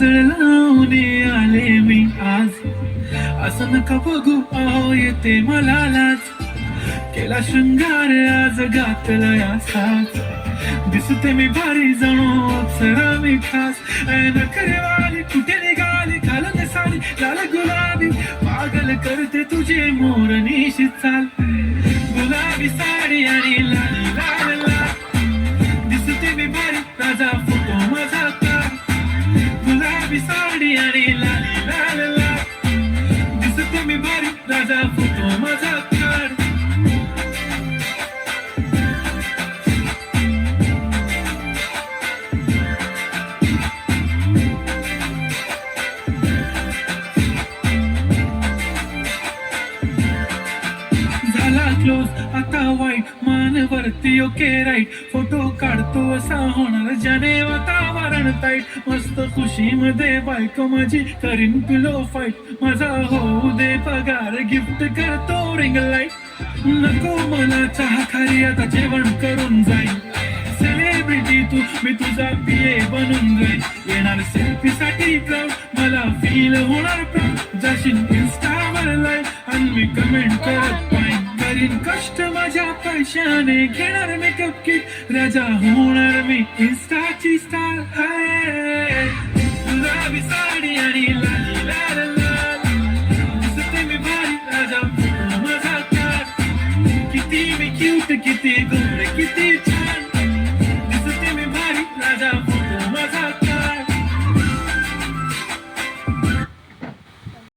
काजळ लावून आले मी आज. असं नका बघू अहो येते मला लाज. केला शृंगार आज घातला या साज. दिसते मी भारी जणू अप्सरा मी खास. नखरेवाली कुठे निघाली घालून साडी लाल गुलाबी. पागल करते तुझे मोरनीशी चाल. गुलाबी साडी आणि लाल लाल लाल. दिसते मी भारी राजा फोटो माझा काढ. गुलाबी साडी आणि लाल लाल लाल. दिसते मी भारी राजा फोटो माझा काढ. झाला क्लोज आता वाईट मानवरती ओके राईट. फोटो काढतो असा होणार ज्याने वातावरण ताईट. मस्त खुशीमध्ये बायको माझी करीन पिलो फाईट. माझा होऊ दे पगार गिफ्ट करतो रिंग लाईट. नको मला चहा खारी आता जेवण करून जाईल. सेलिब्रिटी तू मी तुझा पिये बनून जाईल. येणार सेल्फी साठी क्राऊड मला फील होणार प्राऊड. जाशील इन्स्टावर लाईव्ह आणि मी कमेंट करत पाहिजे. करीन कष्ट माझ्या पैशाने घेणार मेकअप किट. राजा होणार मी इन्स्टाची स्टार. गुलाबी साडी आणि लाल लाल लाल. दिसते मी भारी राजा फोटो माझा काढ. किती मी क्यूट किती गोड किती